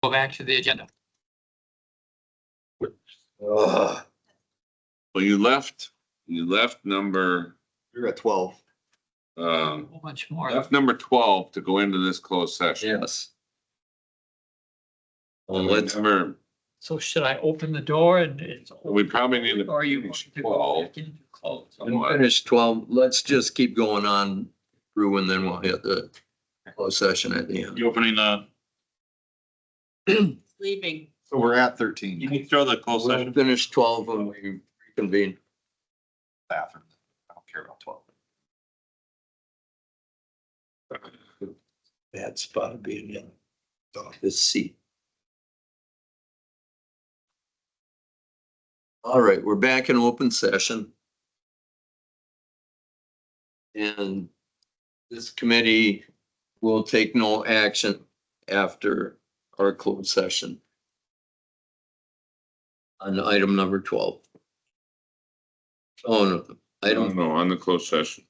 Go back to the agenda. Ugh, Well, you left number, you're at 12. A whole bunch more. left number 12 to go into this closed session. Yes. Well, let's, So should I open the door and it's? We probably need to Or you want finish to go 12. back into close? finish 12. Let's just keep going on through and then we'll hit the closed session at the end. You opening Leaving. So we're at 13. you can throw the closed We'll session. finish 12 when we reconvene. Bathroom. I don't care about 12. Bad spot of being in this seat. All right, we're back in open session. And this committee will take no action after our closed session on item number 12. Oh, no, I don't item, know, on the closed session.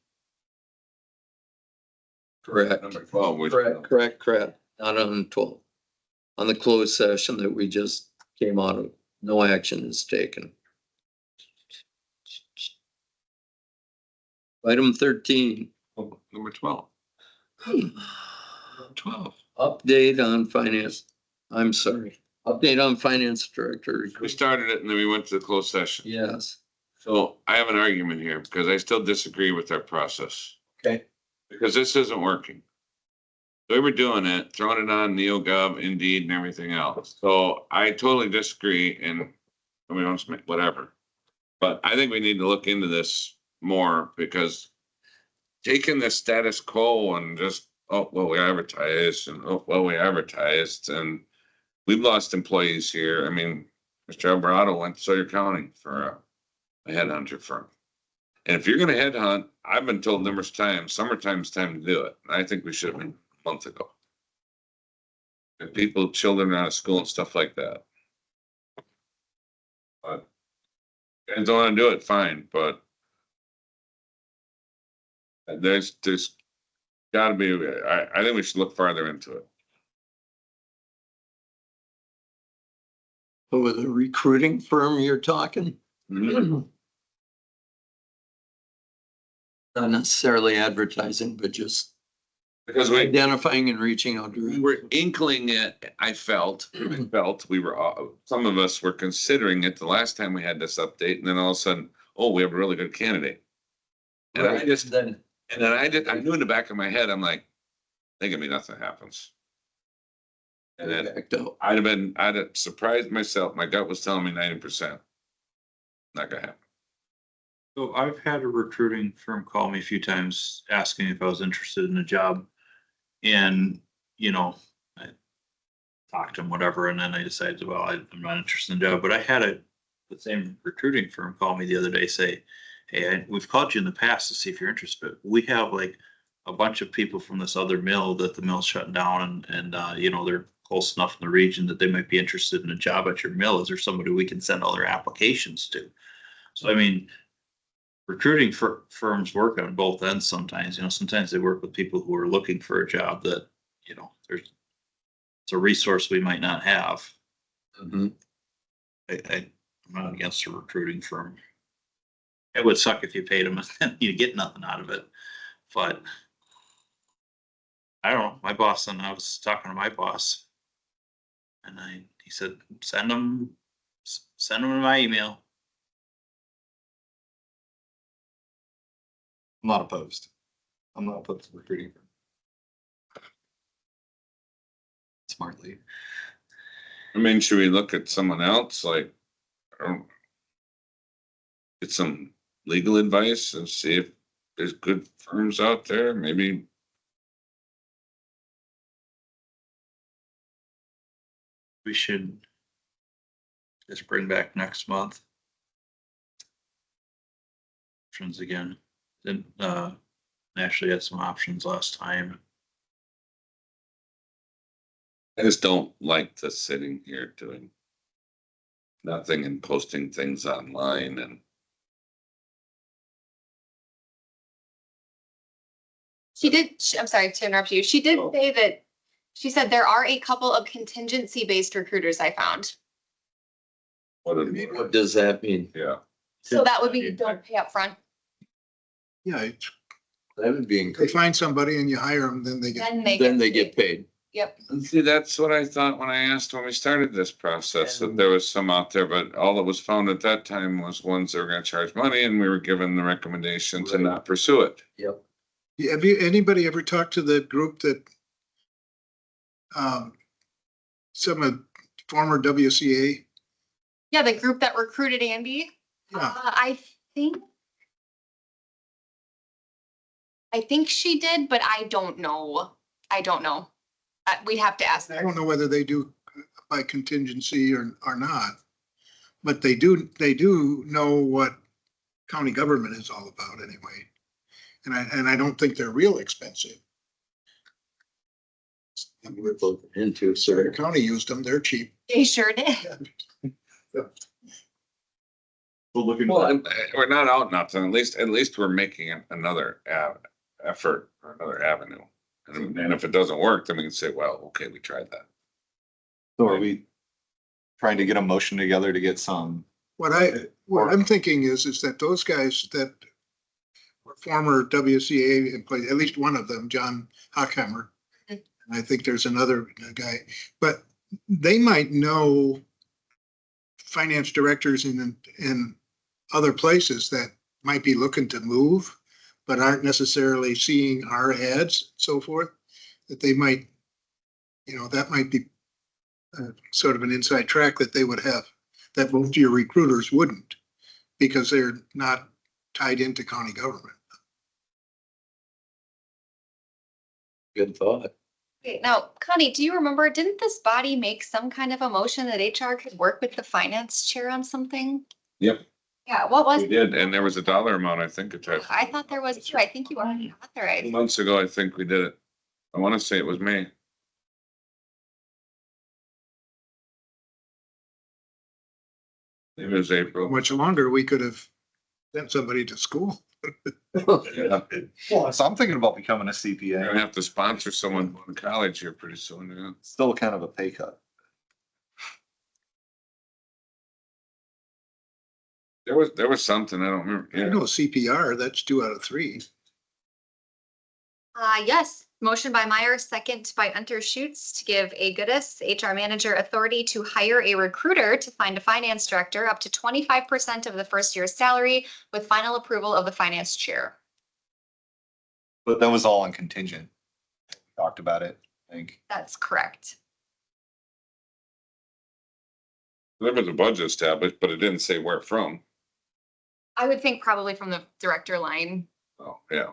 correct. Number 12, which. Correct. Not on 12. On the closed session that we just came out of, no action is taken. Item 13, Oh, number 12. 12. update on finance. I'm sorry, update on finance director. We started it and then we went to the closed session. Yes, So I have an argument here because I still disagree with our process. okay. Because this isn't working. We were doing it, throwing it on NeoGov, Indeed and everything else. So I totally disagree and we don't submit whatever. But I think we need to look into this more because taking the status quo and just, oh, well, we advertised and, oh, well, we advertised and we've lost employees here. I mean, Mr. Alvarado went to Sawyer County for a headhunter firm. And if you're gonna headhunt, I've been told numerous times, summertime's time to do it. I think we should have been a month ago. If people, children are out of school and stuff like that. But guys don't wanna do it, fine, but there's gotta be, I think we should look farther into it. So with the recruiting firm you're talking? Not necessarily advertising, but just Because we identifying and reaching out we to. were inkling it, I felt we were, some of us were considering it the last time we had this update, and then all of a sudden, oh, we have a really good candidate. And I just, Then, and then I knew in the back of my head, I'm like, think of me, nothing happens. And then backed out. I'd have surprised myself. My gut was telling me 90%. Not gonna happen. So I've had a recruiting firm call me a few times asking if I was interested in a job. And, you know, I talked to them, whatever, and then I decided, well, I'm not interested in the job. But I had the same recruiting firm call me the other day, say, hey, we've called you in the past to see if you're interested. We have like a bunch of people from this other mill that the mill's shutting down and you know, they're close enough in the region that they might be interested in a job at your mill. Is there somebody we can send all their applications to? So, I mean, recruiting firms work on both ends sometimes, you know, sometimes they work with people who are looking for a job that, you know, it's a resource we might not have. Mhm. I'm not against a recruiting firm. It would suck if you paid them and you get nothing out of it, but I don't know, my boss, and I was talking to my boss and he said, send them in my email. I'm not opposed. I'm not opposed to recruiting. Smartly. I mean, should we look at someone else? Like, I don't get some legal advice and see if there's good firms out there, maybe. We should just bring back next month. Options again. Then Ashley had some options last time. I just don't like the sitting here doing nothing and posting things online and. She did, I'm sorry to interrupt you. She did say that She said there are a couple of contingency-based recruiters I found. What does that mean? Yeah, So that would be you don't pay up front, Yeah, it's- That would be they increased. find somebody and you hire them, then they get, then they Get paid. Yep. and see, that's what I thought when I asked when we started this process, that there was some out there, but all that was found at that time was ones that were gonna charge money, and we were given the recommendation to Right. not pursue it. Yep. have you, anybody ever talked to the group that some of former WCA? Yeah, the group that recruited Andy. Yeah. I think she did, but I don't know. We'd have to ask I her. don't know whether they do by contingency or not. But they do know what county government is all about anyway. And I don't think they're real expensive. We're looking into, Surrey sir. County used them, they're cheap. They sure did. We're looking. Well, we're not out nothing, at least we're making another effort, or another avenue. And if it doesn't work, then we can say, well, okay, we tried that. So are we trying to get a motion together to get some? What I'm thinking is that those guys that were former WCA employees, at least one of them, John Hockheimer, and I think there's another guy, but they might know finance directors in other places that might be looking to move, but aren't necessarily seeing our ads, and so forth, that they might, that might be sort of an inside track that they would have, that most of your recruiters wouldn't, because they're not tied into county government. Good thought. Okay, now, Connie, do you remember, didn't this body make some kind of a motion that HR could work with the finance chair on something? Yep. Yeah, what was? We did, and there was a dollar amount, I think, attached. I thought there was too. I think you already authorized. Months ago, I think we did it. I wanna say it was May. Maybe it was How April. much longer we could have sent somebody to school. Yeah. Well, so I'm thinking about becoming a We're CPA. gonna have to sponsor someone going to college here pretty soon, yeah. Still kind of a pay cut. There was something, I don't remember. I Yeah. know CPR, that's 2 out of 3. Yes, motion by Meyer, second by Unter Schutz to give a Goodis HR manager authority to hire a recruiter to find a finance director up to 25% of the first year's salary with final approval of the finance chair. But that was all on contingent. We talked about it, I think. That's correct. There was a budget established, but it didn't say where from. I would think probably from the director line. Oh, yeah.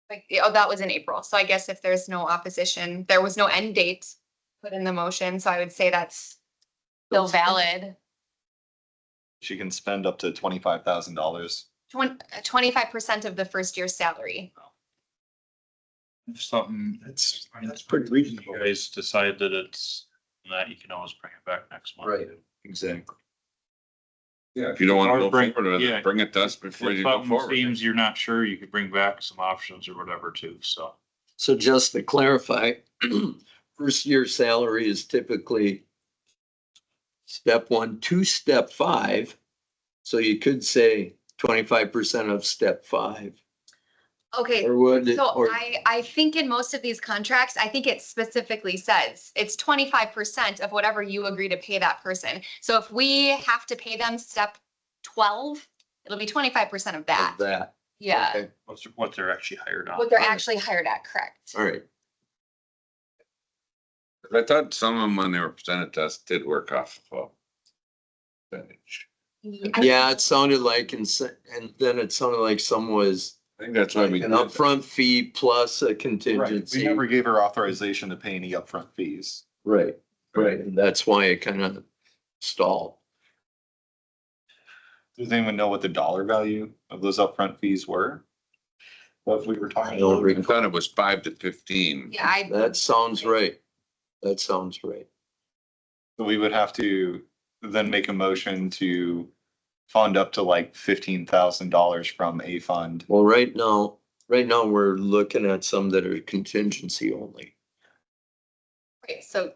Like, oh, that was in April. So I guess if there's no opposition, there was no end date put in the motion. So I would say that's still valid. She can spend up to $25,000. 25% of the first year's salary. If something, That's that's pretty reasonable. you guys decide that it's, that you can always bring it back next month. Right, exactly. Yeah, if you don't wanna Or go bring- forward with yeah. it, bring it to us before If you go something forward. seems you're not sure, you could bring back some options or whatever too, so. So just to clarify, first year salary is typically step 1 to step 5. So you could say 25% of step 5, Okay, or would it, so or I think in most of these contracts, I think it specifically says it's 25% of whatever you agree to pay that person. So if we have to pay them step 12, it'll be 25% of that. of that? Yeah, Okay, What they're actually hired on. what they're actually hired at, correct? all right. I thought some of them, when they were presented to us, did work off of a percentage. Yeah, it sounded like, and then it sounded like some was I think that's why we. an did that. upfront fee plus a Right. contingency. We never gave her authorization to pay any upfront fees. Right, right, and that's why it kind of stalled. Does anyone know what the dollar value of those upfront fees were? What we were I talking don't about? I thought it was 5 to 15. Yeah, I, That sounds right. That sounds right. So we would have to then make a motion to fund up to like $15,000 from a fund. Well, right now, we're looking at some that are contingency only. Right, so,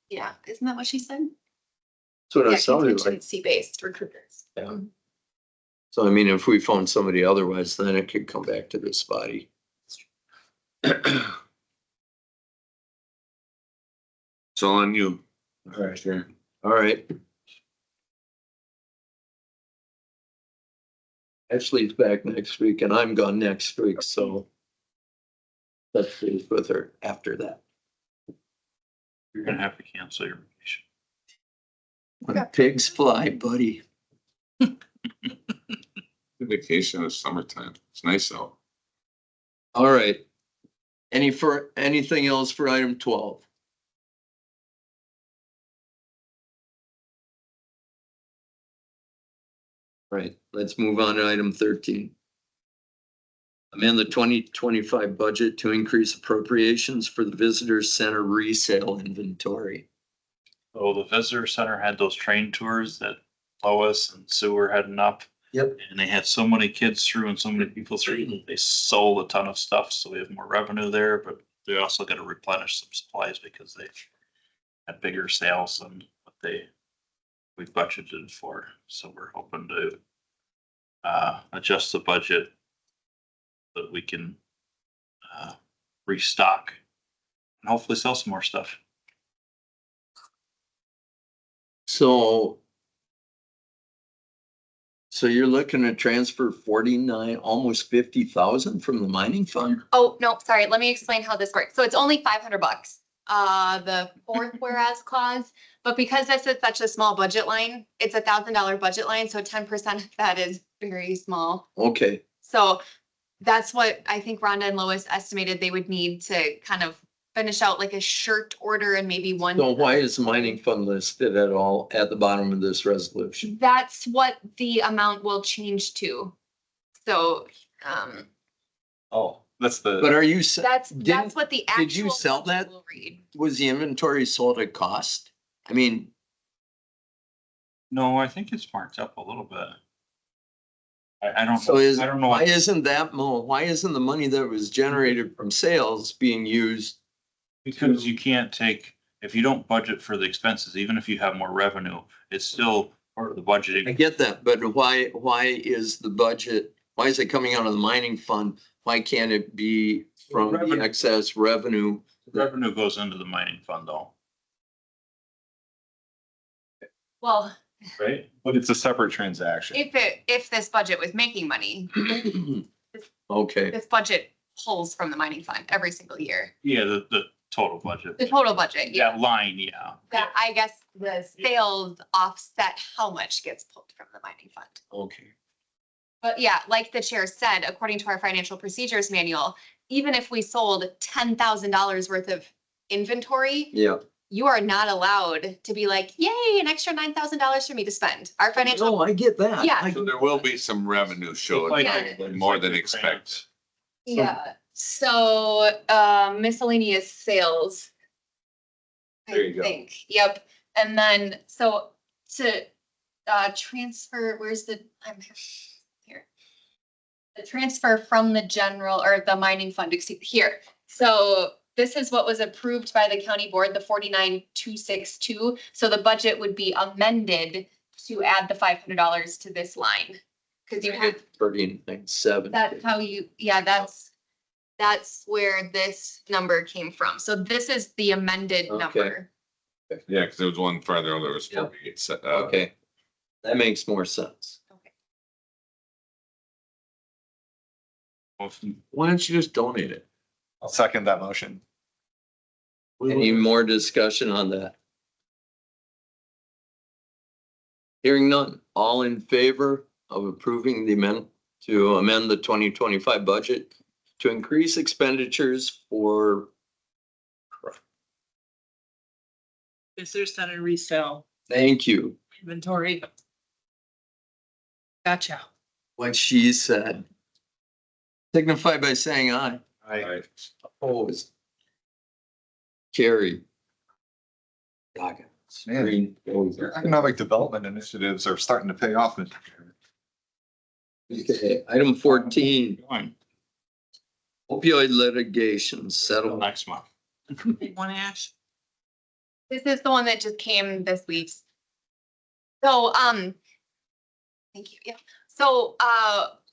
yeah, isn't that what she said? That's what Yeah, it sounded like. contingency-based recruiters. Yeah. So I mean, if we found somebody otherwise, then it could come back to this body. It's all on you. All right, sure. All right. Ashley's back next week and I'm gone next week, so let's see with her after that. You're gonna have to cancel your vacation. When pigs fly, buddy. Vacation is summertime. It's nice out. All right. Anything else for item 12? Right, let's move on to item 13. Amend the 2025 budget to increase appropriations for the visitor center resale inventory. So the visitor center had those train tours that Lois and Sue were heading up. Yep. And they had so many kids through and so many people through, that they sold a ton of stuff, so we have more revenue there, but they also gotta replenish some supplies because they had bigger sales than what we budgeted for, so we're hoping to adjust the budget so that we can restock and hopefully sell some more stuff. So you're looking to transfer 49, almost 50,000 from the mining fund? Oh, no, sorry, let me explain how this works. So it's only $500. The fourth whereas clause, but because this is such a small budget line, it's $1,000 budget line, so 10% of that is very small. Okay, So that's what I think Rhonda and Lois estimated they would need to kind of finish out like a shirt order and maybe one. so why is the mining fund listed at all at the bottom of this resolution? That's what the amount will change to. So, Oh, that's But the, are you, that's didn't, what the actual. did you sell budget that? will read. was the inventory sold at cost? I mean, No, I think it's marked up a little bit. I don't, so is, I don't know. why isn't why isn't the money that was generated from sales being used? Because you can't take, if you don't budget for the expenses, even if you have more revenue, it's still part of the I budgeting. get that, but why is the budget, why is it coming out of the mining fund? Why can't it be from the Revenue. excess revenue? Revenue goes into the mining fund though, Well, right? but it's a separate transaction. if this budget was making money, Okay, this budget pulls from the mining fund every single year. Yeah, the total budget. The total budget, yeah. That line, yeah. That, I guess the sales offset how much gets pulled from the mining fund. okay. But yeah, like the chair said, according to our financial procedures manual, even if we sold $10,000 worth of inventory, Yeah, you are not allowed to be like, yay, an extra $9,000 for me to spend. Our financial, no, I get that. Yeah. I So get there will be some revenue showed, Yeah. more than expected. yeah, so miscellaneous sales. There I you go. think, yep, and then, so to transfer, where's the, I'm here. The transfer from the general or the mining fund, here, so this is what was approved by the county board, the 49,262. So the budget would be amended to add the $500 to this line. Cause you have, 13.7. that's how you, yeah, that's where this number came from. So this is the amended Okay. number. Yeah, because there was one farther, there was Yeah. 48. Okay, that makes more sense. Why don't you just donate it? I'll second that motion. Any more discussion on that? Hearing none, all in favor of approving the amendment to amend the 2025 budget to increase expenditures for, Visitor center resale thank you, inventory. Gotcha. what she said. Signify by saying aye. Right. Opposed. Carried. Doggone. Screen goes. Economic development initiatives are starting to pay off. Okay, item 14, Going opioid litigation settlement. next month. One Ash. This is the one that just came this week. So, thank you. Yeah. So,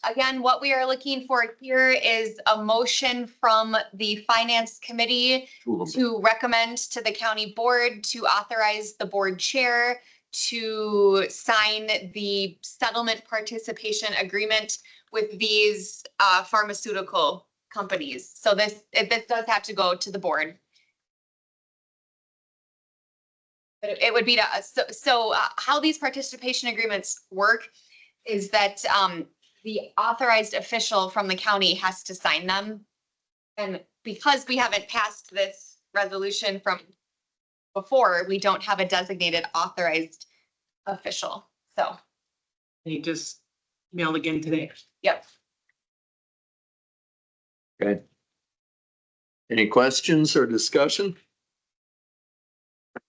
again, what we are looking for here is a motion from the finance committee to recommend to the county board to authorize the board chair to sign the settlement participation agreement with these pharmaceutical companies. So this does have to go to the board. But it would be to us. So how these participation agreements work is that the authorized official from the county has to sign them. And because we haven't passed this resolution from before, we don't have a designated authorized official. So, They just mailed again today. yep. Okay. Any questions or discussion?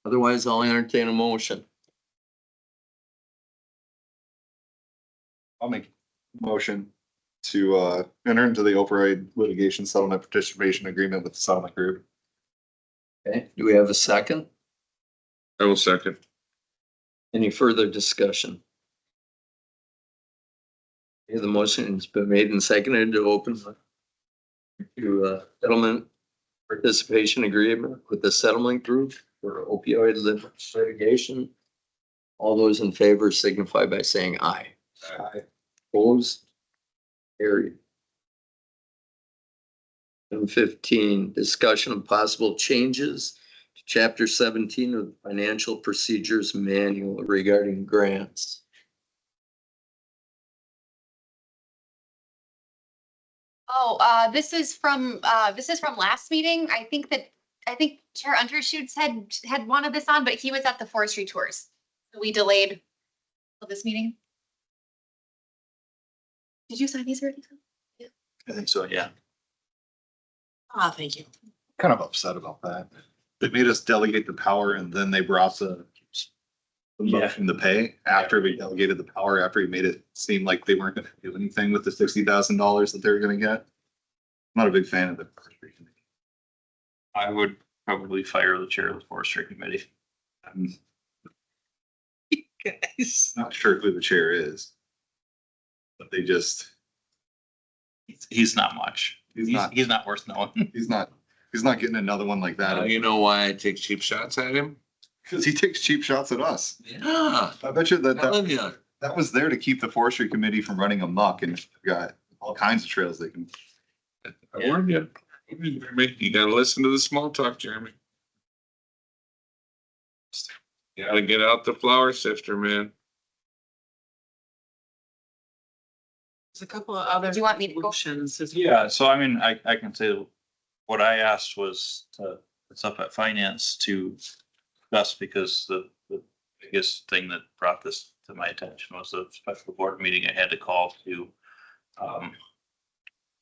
Otherwise, I'll entertain a motion. I'll make a motion to enter into the opioid litigation settlement participation agreement with the settlement group. Okay, do we have a second? I will second. Any further discussion? Okay, the motion has been made and seconded to open to settlement participation agreement with the settlement group for opioid litigation. All those in favor signify by saying aye. Aye. Opposed? Carried. Item 15, discussion of possible changes to chapter 17 of the Financial Procedures Manual regarding grants. Oh, this is from last meeting. I think Chair Undershoots had wanted this on, but he was at the forestry tours. So we delayed till this meeting. Did you sign these already? I think so, yeah. Thank you. Kind of upset about that. They made us delegate the power and then they brought the motion to pay after we delegated the power, after we made it seem like they weren't gonna do anything with the $60,000 that they were gonna get. I'm not a big fan of the. I would probably fire the chair of the forestry committee. I'm Guys. not sure who the chair is. But they just, He's not much. He's not. He's not worth knowing. he's not getting another one like that. You know why I take cheap shots at him? Because he takes cheap shots at us. Yeah. I bet you Telling you. that was there to keep the forestry committee from running amok, and they've got all kinds of trails they can. I warned you. You gotta listen to the small talk, Jeremy. You gotta get out the flower sifter, man. There's a couple of other. Do you want me to go? Solutions as Yeah, so I mean, I can say what I asked was to, it's up at finance to discuss, because the biggest thing that brought this to my attention was a special board meeting I had to call to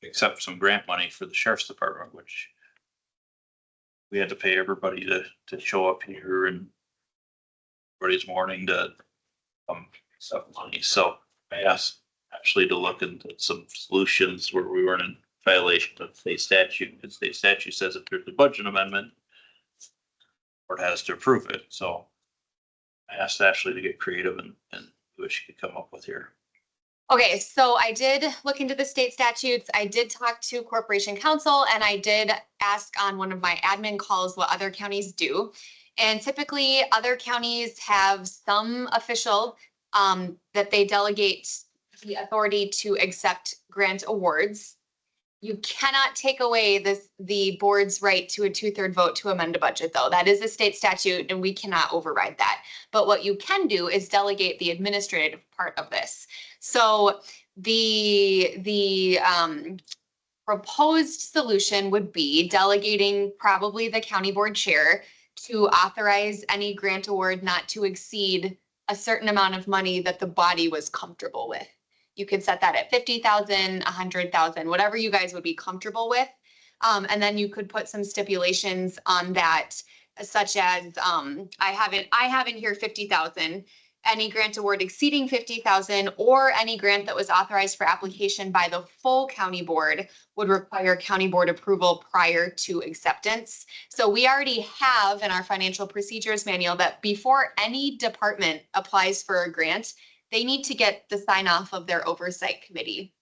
accept some grant money for the sheriff's department, which we had to pay everybody to show up here and everybody's morning to accept money. So I asked actually to look into some solutions where we weren't in violation of state statute. The state statute says if there's a budget amendment, the board has to approve it. So I asked Ashley to get creative and see what she could come up with here. Okay, so I did look into the state statutes. I did talk to Corporation Counsel, and I did ask on one of my admin calls what other counties do. And typically, other counties have some official that they delegate the authority to accept grant awards. You cannot take away the board's right to a 2/3 vote to amend a budget, though. That is a state statute, and we cannot override that. But what you can do is delegate the administrative part of this. So the proposed solution would be delegating probably the county board chair to authorize any grant award not to exceed a certain amount of money that the body was comfortable with. You could set that at 50,000, 100,000, whatever you guys would be comfortable with. And then you could put some stipulations on that, such as I have in here 50,000, any grant award exceeding 50,000 or any grant that was authorized for application by the full county board would require county board approval prior to acceptance. So we already have in our financial procedures manual that before any department applies for a grant, they need to get the sign off of their oversight committee.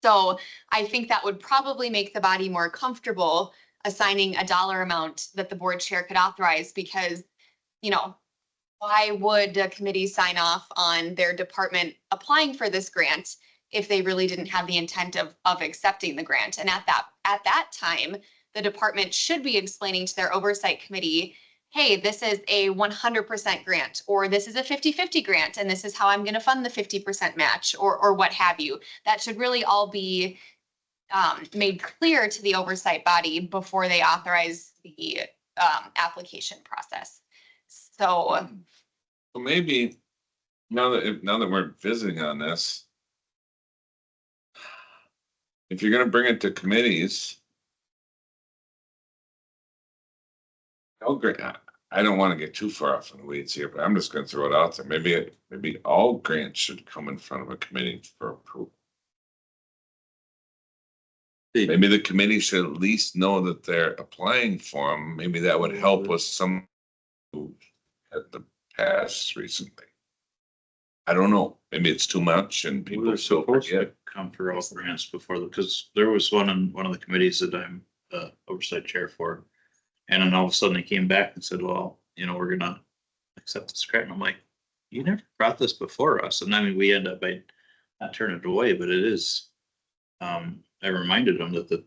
So I think that would probably make the body more comfortable assigning a dollar amount that the board chair could authorize, because, you know, why would a committee sign off on their department applying for this grant if they really didn't have the intent of accepting the grant? And at that time, the department should be explaining to their oversight committee, hey, this is a 100% grant, or this is a 50-50 grant, and this is how I'm going to fund the 50% match, or what have you. That should really all be made clear to the oversight body before they authorize the application process. So maybe now that we're visiting on this, if you're gonna bring it to committees, I don't want to get too far off in the weeds here, but I'm just gonna throw it out there. Maybe all grants should come in front of a committee for approval. Maybe the committee should at least know that they're applying for them. Maybe that would help with some who had the pass recently. I don't know. Maybe it's too much and We people were still supposed to forget. come for all grants before, because there was one in one of the committees that I'm oversight chair for. And then all of a sudden they came back and said, well, you know, we're gonna accept this grant. And I'm like, you never brought this before us. And I mean, we end up by not turning it away, but it is. I reminded them that the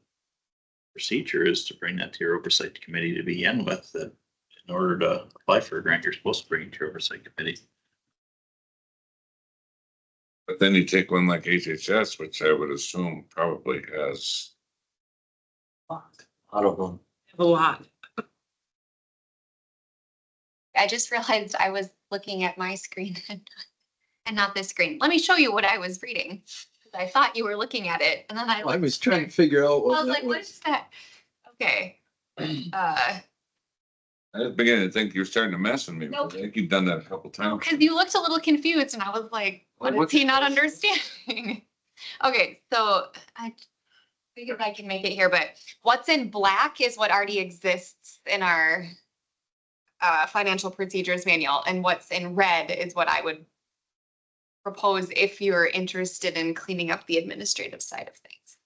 procedure is to bring that to your oversight committee to begin with, that in order to apply for a grant, you're supposed to bring it to your oversight committee. But then you take one like HHS, which I would assume probably has. I don't know. A lot. I just realized I was looking at my screen and not this screen. Let me show you what I was reading. I thought you were looking at it, and then I was trying to figure out. I was like, what is that? Okay. I was beginning to think you're starting to mess with me. Nope. I think you've done that a couple No, times. because you looked a little confused, and I was like, what Well, is he not understanding? Okay, so I think if I can make it here, but what's in black is what already exists in our financial procedures manual, and what's in red is what I would propose if you're interested in cleaning up the administrative side of things.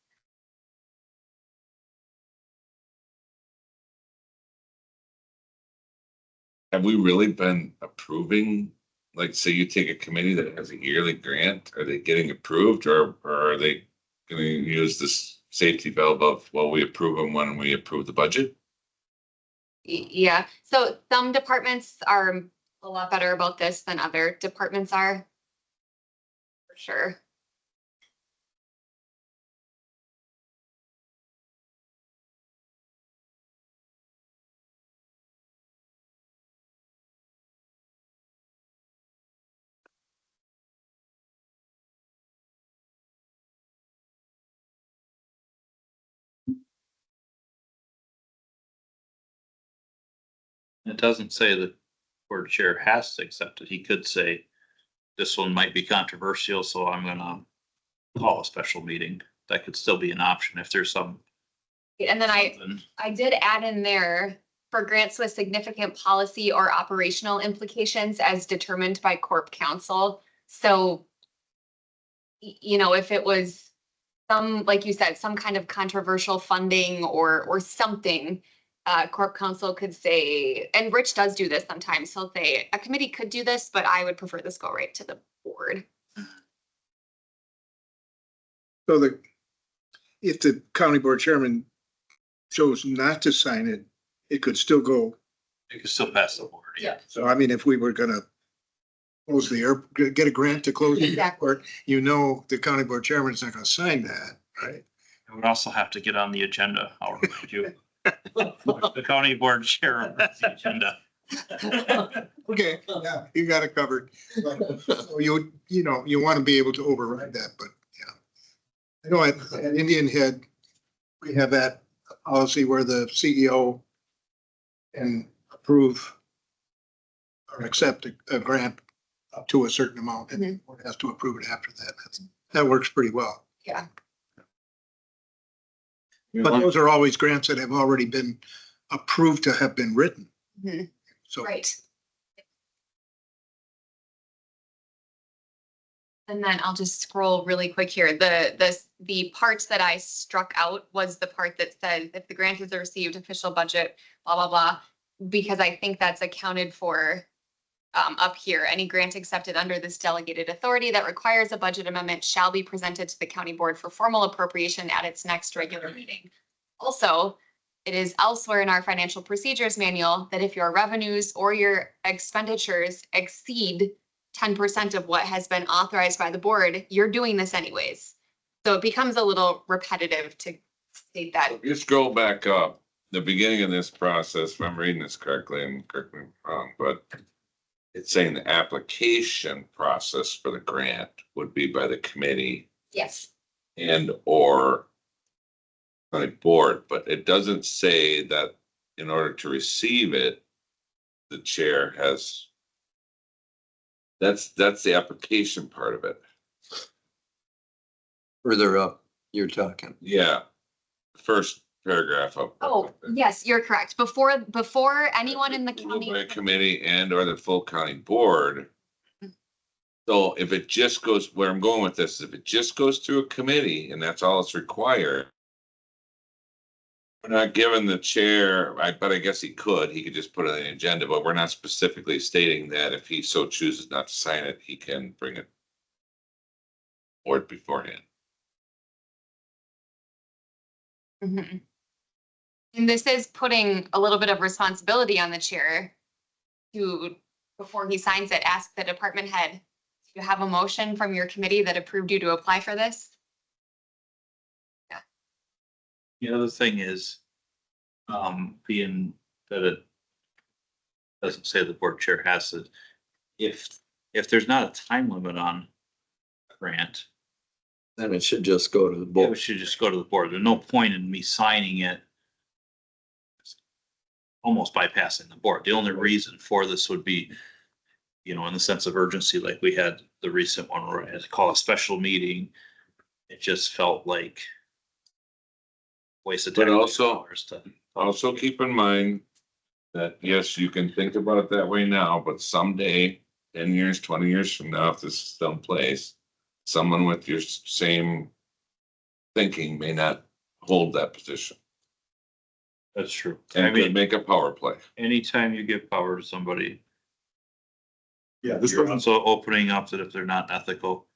Have we really been approving, like, say you take a committee that has a yearly grant, are they getting approved, or are they gonna use this safety valve of, well, we approve them when we approve the budget? Yeah, so some departments are a lot better about this than other departments are. For sure. It doesn't say that board chair has to accept it. He could say, this one might be controversial, so I'm gonna call a special meeting. That could still be an option if there's some. And then I did add in there for grants with significant policy or operational implications as determined by Corp Council. So, you know, if it was some, like you said, some kind of controversial funding or something, Corp Council could say, and Rich does do this sometimes, he'll say, a committee could do this, but I would prefer this go right to the board. So if the county board chairman chose not to sign it, it could still go. You can still pass the board. Yeah. So I mean, if we were gonna close the air, get a grant to close the Exactly. airport, you know, the county board chairman's not gonna sign that, right? It would also have to get on the agenda. I'll remind you. The county board chair on the agenda. Okay, yeah, you got it covered. So you know, you want to be able to override that, but yeah. I know at Indian Head, we have that policy where the CEO can approve or accept a grant up to a certain amount and the board has to approve it after that. That works pretty well. Yeah. But those are always grants that have already been approved to have been written. Mhm. So Right. And then I'll just scroll really quick here. The part that I struck out was the part that says if the grant is a received official budget, blah, blah, blah. Because I think that's accounted for up here. Any grant accepted under this delegated authority that requires a budget amendment shall be presented to the county board for formal appropriation at its next regular meeting. Also, it is elsewhere in our financial procedures manual that if your revenues or your expenditures exceed 10% of what has been authorized by the board, you're doing this anyways. So it becomes a little repetitive to state that. If you scroll back up, the beginning of this process, if I'm reading this correctly, and correct me if I'm wrong, but it's saying the application process for the grant would be by the committee Yes. and or county board, but it doesn't say that in order to receive it, the chair has. That's the application part of it. Further up, you're talking. Yeah. First paragraph up. Oh, yes, you're correct. Before anyone in the county. By a committee and or the full county board. So if it just goes, where I'm going with this, if it just goes through a committee and that's all it's required. We're not giving the chair, but I guess he could just put it on the agenda, but we're not specifically stating that if he so chooses not to sign it, he can bring it forward beforehand. Mhm. And this is putting a little bit of responsibility on the chair to, before he signs it, ask the department head, do you have a motion from your committee that approved you to apply for this? The other thing is, being that it doesn't say the board chair has to, if there's not a time limit on a grant, Then it should just go to the it board. should just go to the board. There's no point in me signing it. Almost bypassing the board. The only reason for this would be, in the sense of urgency, like we had the recent one where I had to call a special meeting. It just felt like waste of But time. also keep in mind that yes, you can think about it that way now, but someday, 10 years, 20 years from now, if this is still in place, someone with your same thinking may not hold that position. That's true. And I could mean, make a power play. anytime you give power to somebody, Yeah, this you're doesn't, also opening up that if they're not ethical,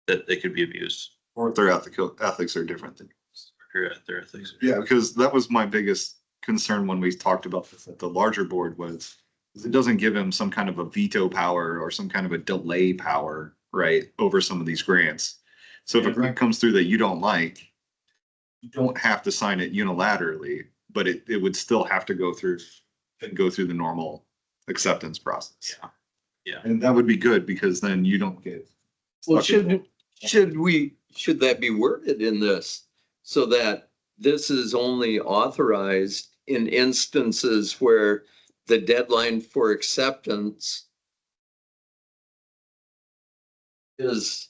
that they could be abused. or if their ethics are different than. Their ethics. Yeah, because that was my biggest concern when we talked about this at the larger board was it doesn't give him some kind of a veto power or some kind of a delay power, right, over some of these grants. So if a grant comes through that you don't like, you don't have to sign it unilaterally, but it would still have to go through the normal acceptance process. Yeah. Yeah. And that would be good because then you don't get. Well, stuck in- should that be worded in this? So that this is only authorized in instances where the deadline for acceptance is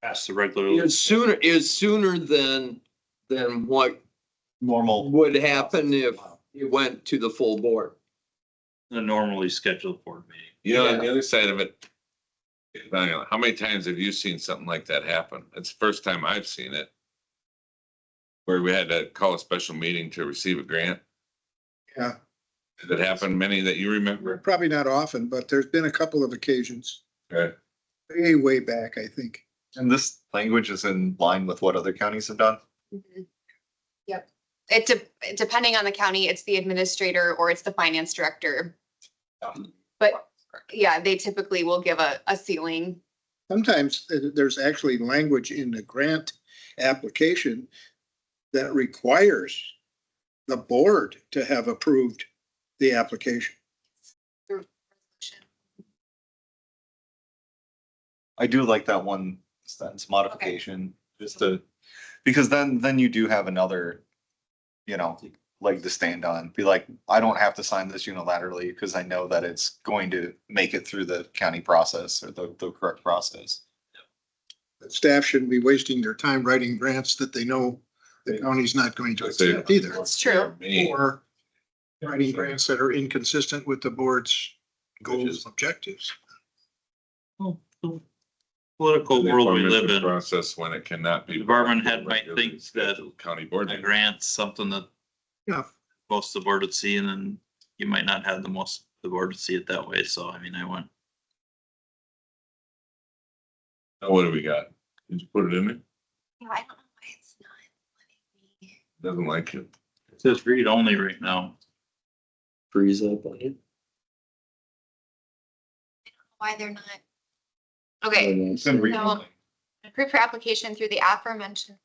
Pass the regular. sooner than what Normal. would happen if it went to the full board. The normally scheduled board meeting. On the other side of it, how many times have you seen something like that happen? It's the first time I've seen it. Where we had to call a special meeting to receive a grant. Yeah, Did it happen many that you remember? probably not often, but there's been a couple of occasions, Okay. way back, I think. And this language is in line with what other counties have done. Mhm. Yep. Depending on the county, it's the administrator or it's the finance director. But yeah, they typically will give a ceiling. Sometimes there's actually language in the grant application that requires the board to have approved the application. I do like that one sentence modification, just to, because then you do have another, leg to stand on. Be like, I don't have to sign this unilaterally because I know that it's going to make it through the county process or the correct process. Staff shouldn't be wasting their time writing grants that they know the county's not going to accept either. That's true. Me. Or writing grants that are inconsistent with the board's goals and objectives. Political world we live in, Process when it cannot be. Department head might think that County board. a grant's something that Yeah, most of the board would see, and then you might not have the board would see it that way. So, I mean, I went, Now, what do we got? Did you put it in there? Yeah, I don't know why it's not letting me. Doesn't like it. it says read only right now. Freeze up on it. Why they're not. Okay, It's in read No. only. approved for application through the aforementioned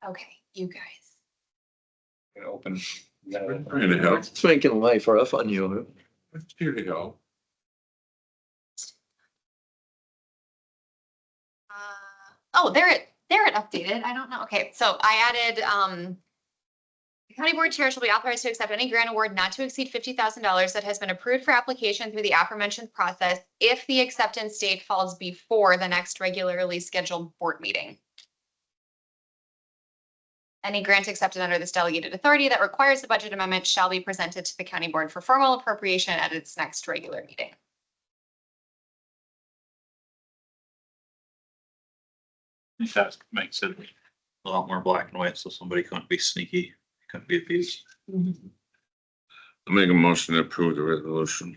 okay, you guys. Open. Trying to help. It's making life rough on you. Here to go. Oh, there it updated. I don't know. Okay, so I added, the county board chair shall be authorized to accept any grant award not to exceed $50,000 that has been approved for application through the aforementioned process if the acceptance date falls before the next regularly scheduled board meeting. Any grant accepted under this delegated authority that requires a budget amendment shall be presented to the county board for formal appropriation at its next regular meeting. I think that makes it a lot more black and white, so somebody couldn't be sneaky, couldn't be abused. I'll make a motion to approve the resolution.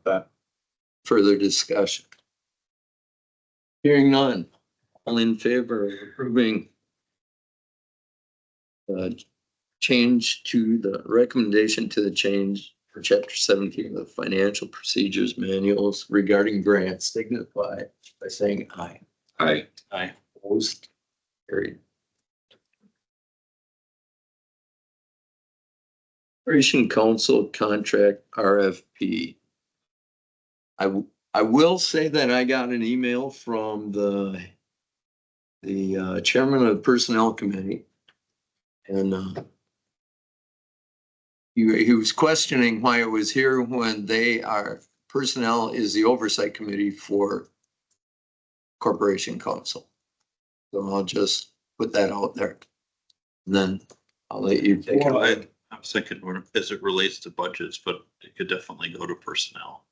That. Further discussion. Hearing none. All in favor of approving change to the recommendation to the change for chapter 17 of the financial procedures manuals regarding grants signify by saying aye. Aye. Aye. Opposed? Carried. Corporation Council Contract RFP. I will say that I got an email from the chairman of the Personnel Committee. And he was questioning why it was here when personnel is the oversight committee for Corporation Council. So I'll just put that out there. And then I'll let you take Well, it. I was thinking as it relates to budgets, but it could definitely go to personnel.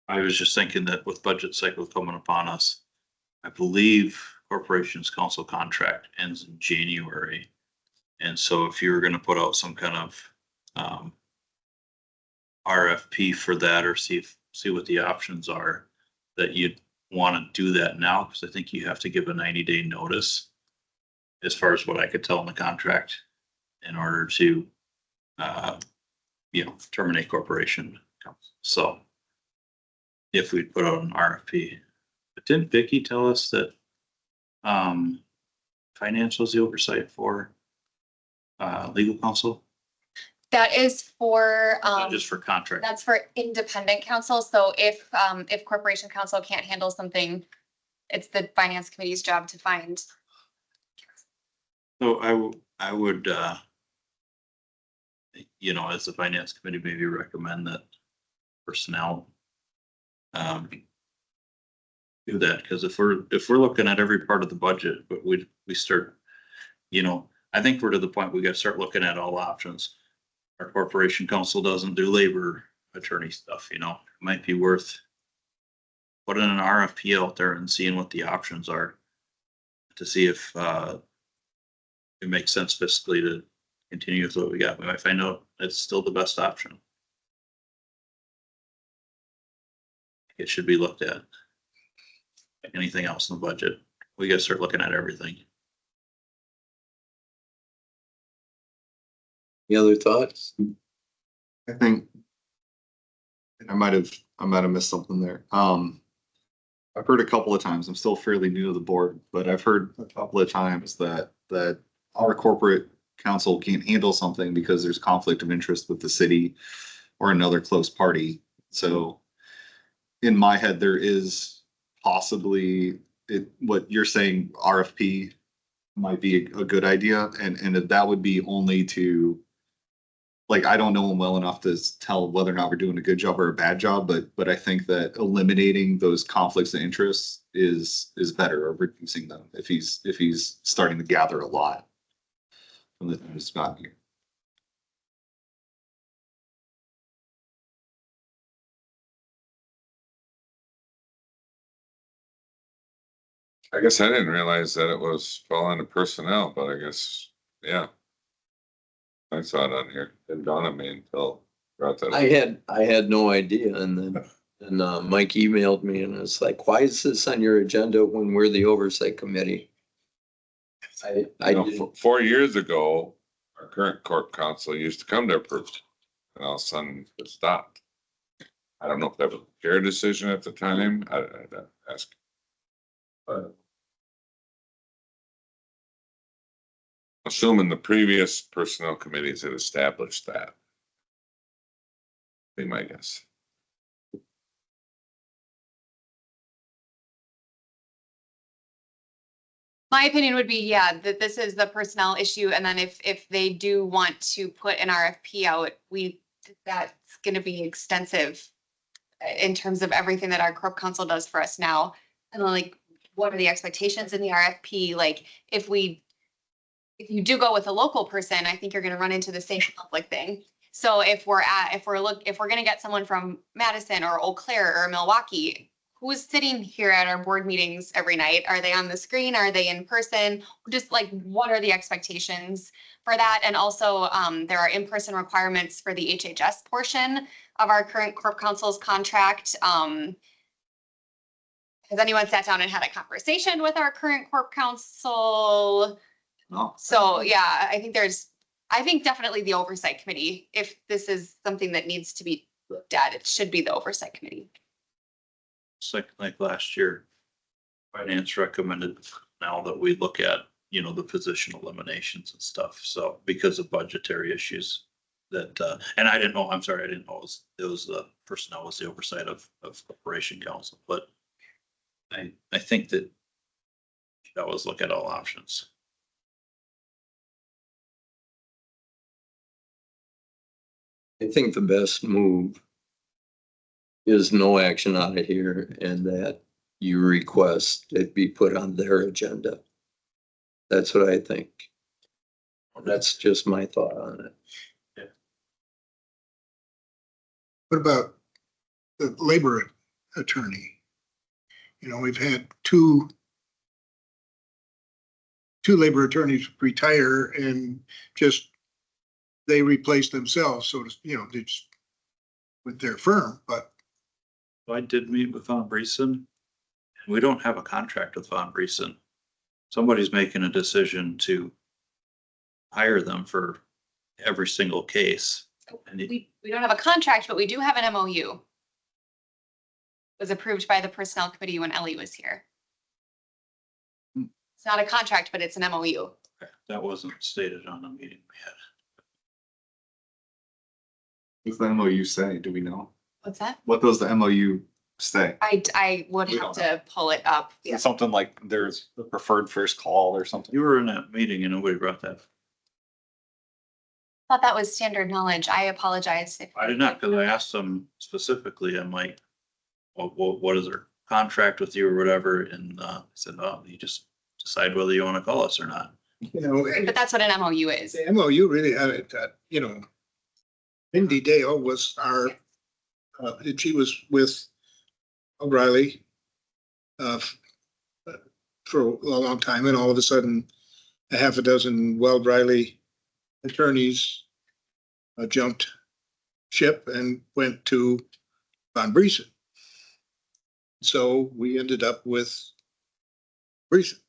I was just thinking that with budget cycle coming upon us, I believe Corporations Council contract ends in January. And so if you were gonna put out some kind of RFP for that or see what the options are, that you'd wanna do that now, because I think you have to give a 90-day notice as far as what I could tell in the contract in order to terminate corporation. So if we put out an RFP, but didn't Vicky tell us that financials the oversight for legal counsel, That is for, not just for contract? that's for independent counsel. So if corporation counsel can't handle something, it's the finance committee's job to find. So I would, as the finance committee, maybe recommend that personnel do that, because if we're looking at every part of the budget, but we start, I think we're to the point we gotta start looking at all options. Our corporation counsel doesn't do labor attorney stuff, it might be worth putting an RFP out there and seeing what the options are to see if it makes sense fiscally to continue with what we got. We might find out it's still the best option. It should be looked at. Like anything else in the budget, we gotta start looking at everything. Any other thoughts? I think I might have missed something there. I've heard a couple of times, I'm still fairly new to the board, but I've heard a couple of times that our corporate counsel can't handle something because there's conflict of interest with the city or another close party. So in my head, there is possibly what you're saying, RFP might be a good idea. And that would be only to like, I don't know him well enough to tell whether or not we're doing a good job or a bad job, but I think that eliminating those conflicts of interest is better, or reducing them if he's starting to gather a lot from the time he's gotten here. I guess I didn't realize that it was fall under personnel, but I guess, yeah. I saw it on here. Didn't dawn on me until brought that. I had no idea, and then, Mike emailed me and it's like, why is this on your agenda when we're the oversight committee? I You know, didn't, 4 years ago, our current corp counsel used to come to approve, and all of a sudden it stopped. I don't know if that was a fair decision at the time. I'd ask. But assuming the previous personnel committees had established that. Be my guess. My opinion would be, yeah, that this is the personnel issue, and then if they do want to put an RFP out, that's gonna be extensive in terms of everything that our corp council does for us now. And then, like, what are the expectations in the RFP? Like, if you do go with a local person, I think you're gonna run into the same conflict thing. So if we're gonna get someone from Madison or Eau Claire or Milwaukee, who's sitting here at our board meetings every night? Are they on the screen? Are they in person? Just like, what are the expectations for that? And also, there are in-person requirements for the HHS portion of our current corp council's contract. Has anyone sat down and had a conversation with our current corp council? No. So, yeah, I think definitely the oversight committee, if this is something that needs to be looked at, it should be the oversight committee. It's like last year, finance recommended now that we look at, the position eliminations and stuff. So because of budgetary issues that, and I didn't know, I'm sorry, I didn't know it was the personnel was the oversight of corporation council, but I think that was look at all options. I think the best move is no action out of here, and that you request it be put on their agenda. That's what I think. That's just my thought on it. What about the labor attorney? We've had two labor attorneys retire and just, they replace themselves, so to, they just with their firm, but I did meet with Von Briesen, and we don't have a contract with Von Briesen. Somebody's making a decision to hire them for every single case. And We don't have a contract, but we do have an MOU. It was approved by the personnel committee when Ellie was here. It's not a contract, but it's an MOU. that wasn't stated on the meeting we had. What's the MOU say? Do we know? What's that? What does the MOU say? I would We have don't to pull it up. Is Yeah. it something like there's the preferred first call or something? You were in that meeting and nobody brought that. Thought that was standard knowledge. I apologize if. I did not, because I asked them specifically, I'm like, what is their contract with you or whatever? And I said, oh, you just decide whether you want to call us or not. But that's what an MOU is. the MOU really had it, Mindy Dale was our, she was with O'Reilly for a long time, and all of a sudden, a half a dozen Weld Riley attorneys jumped ship and went to Von Briesen. So we ended up with Briesen.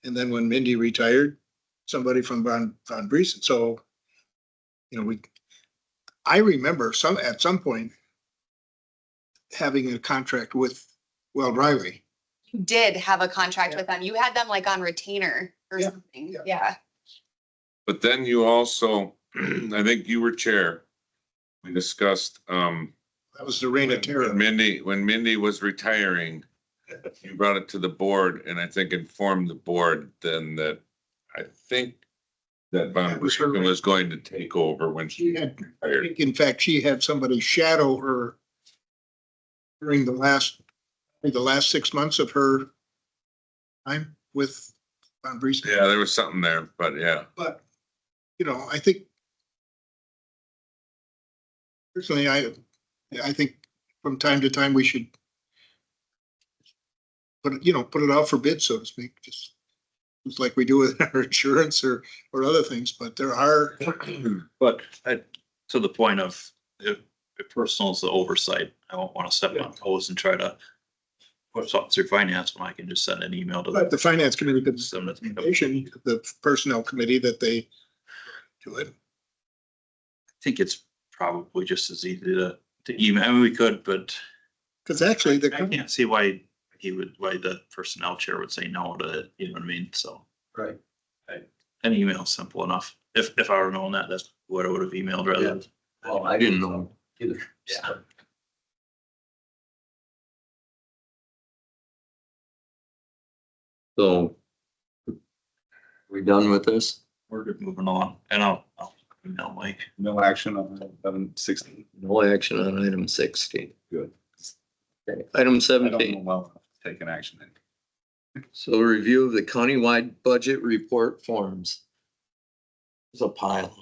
And then when Mindy retired, somebody from Von Briesen. So, I remember at some point having a contract with Weld Riley. You did have a contract with them. You had them like on retainer or Yeah, something. yeah. Yeah. But then you also, I think you were chair. We discussed, That was the reign of terror. when Mindy was retiring, you brought it to the board and I think informed the board then that I think that Von Briesen was going to take over when She she had, I retired. think, in fact, she had somebody shadow her during the last 6 months of her time with Von Briesen. Yeah, there was something there, but yeah. But, you know, I think personally, I think from time to time, we should put it out for bid, so to speak, just like we do with our insurance or other things, but there are, But to the point of if personal is the oversight, I won't want to step on toes and try to push something through finance when I can just send an email to but the finance committee could them. recommendation, the personnel committee that they do it. I think it's probably just as easy to email. I mean, we could, but Because actually, I can't see why the personnel chair would say no to it, you know what I mean? So Right. an email is simple enough. If I were knowing that, that's what I would have emailed rather than. Well, I didn't know either. Yeah. So. We done with this? We're good moving on, and I'll email Mike. No action on 11/16. No action on item 16. Good. Okay, Item I don't know 17. well enough to take an action. So review of the countywide budget report forms. There's a pile.